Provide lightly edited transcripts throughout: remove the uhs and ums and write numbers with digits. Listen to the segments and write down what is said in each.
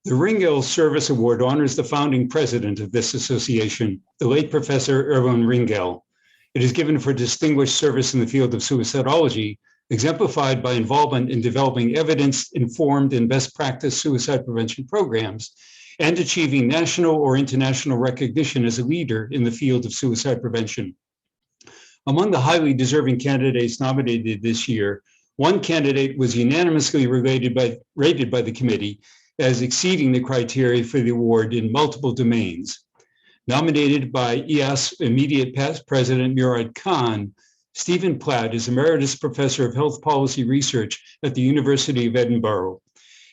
The Ringel Service Award honors the founding president of this association, the late Professor Erwin Ringel. It is given for distinguished service in the field of suicidology, exemplified by involvement in developing evidence-informed and best practice suicide prevention programs, and achieving national or international recognition as a leader in the field of suicide prevention. Among the highly deserving candidates nominated this year, one candidate was unanimously rated by the committee as exceeding the criteria for the award in multiple domains. Nominated by IASP immediate past president Murad Khan, Stephen Platt is Emeritus Professor of Health Policy Research at the University of Edinburgh.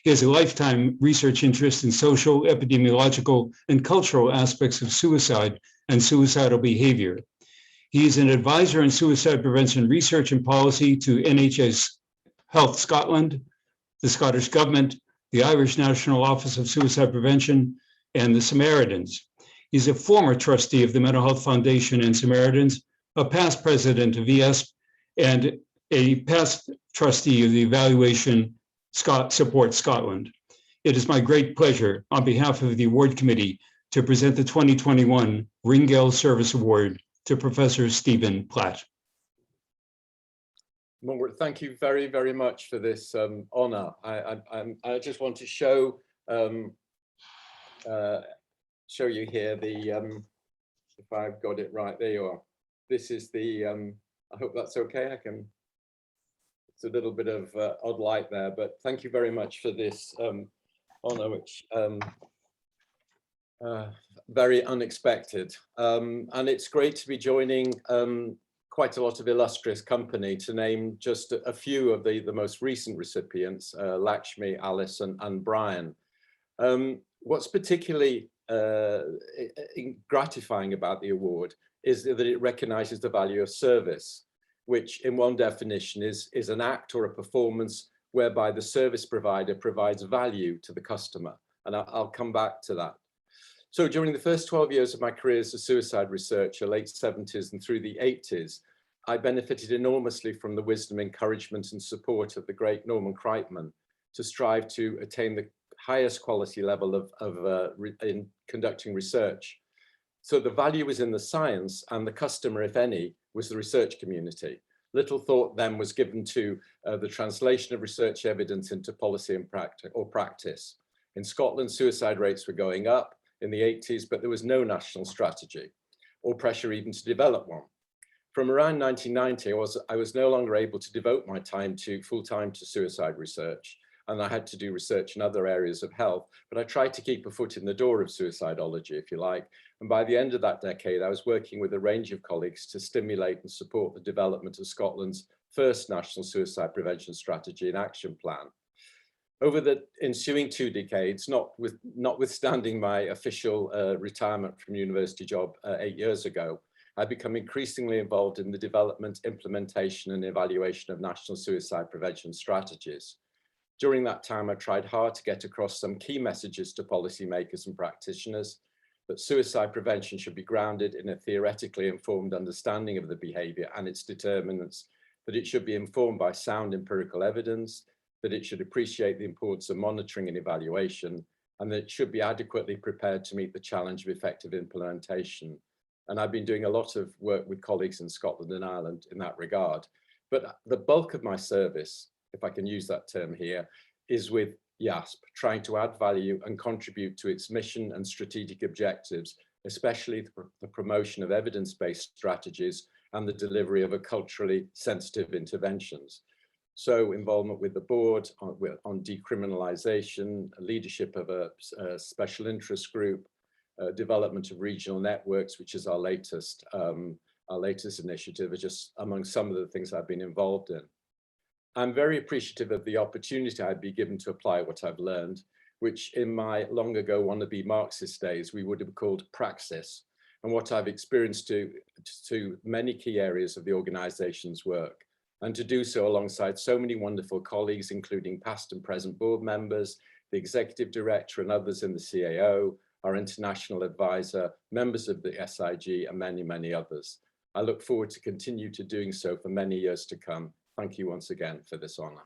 He has a lifetime research interest in social, epidemiological, and cultural aspects of suicide and suicidal behavior. He is an advisor in suicide prevention research and policy to NHS Health Scotland, the Scottish Government, the Irish National Office of Suicide Prevention, and the Samaritans. He's a former trustee of the Mental Health Foundation and Samaritans, a past president of IASP, and a past trustee of the Evaluation Support Scotland. It is my great pleasure, on behalf of the award committee, to present the 2021 Ringel Service Award to Professor Stephen Platt. Thank you very, very much for this honor. I just want to show you here the, if I've got it right, there you are. This is the, I hope that's okay. It's a little bit of odd light there, but thank you very much for this honor, which very unexpected. And it's great to be joining quite a lot of illustrious company, to name just a few of the most recent recipients, Lakshmi, Alice, and Brian. What's particularly gratifying about the award is that it recognizes the value of service, which in one definition is an act or a performance whereby the service provider provides value to the customer. And I'll come back to that. So during the first 12 years of my career as a suicide researcher, late 70s and through the 80s, I benefited enormously from the wisdom, encouragement and support of the great Norman Kreitman to strive to attain the highest quality level in conducting research. So the value was in the science, and the customer, if any, was the research community. Little thought then was given to the translation of research evidence into policy and practice. In Scotland, suicide rates were going up in the 80s, but there was no national strategy or pressure even to develop one. From around 1990, I was no longer able to devote my time full-time to suicide research, and I had to do research in other areas of health, but I tried to keep a foot in the door of suicidology, if you like. And by the end of that decade, I was working with a range of colleagues to stimulate and support the development of Scotland's first national suicide prevention strategy and action plan. Over the ensuing 2 decades, notwithstanding my official retirement from university job 8 years ago, I've become increasingly involved in the development, implementation and evaluation of national suicide prevention strategies. During that time, I tried hard to get across some key messages to policymakers and practitioners, that suicide prevention should be grounded in a theoretically informed understanding of the behavior and its determinants, that it should be informed by sound empirical evidence, that it should appreciate the importance of monitoring and evaluation, and that it should be adequately prepared to meet the challenge of effective implementation. And I've been doing a lot of work with colleagues in Scotland and Ireland in that regard. But the bulk of my service, if I can use that term here, is with IASP, trying to add value and contribute to its mission and strategic objectives, especially the promotion of evidence-based strategies and the delivery of a culturally sensitive interventions. So involvement with the board on decriminalisation, leadership of a special interest group, development of regional networks, which is our latest initiative, are just among some of the things I've been involved in. I'm very appreciative of the opportunity I'd be given to apply what I've learned, which in my long ago wannabe Marxist days, we would have called praxis, and what I've experienced to many key areas of the organization's work, and to do so alongside so many wonderful colleagues, including past and present board members, the executive director and others in the CAO, our international advisor, members of the SIG, and many, many others. I look forward to continue to doing so for many years to come. Thank you once again for this honor.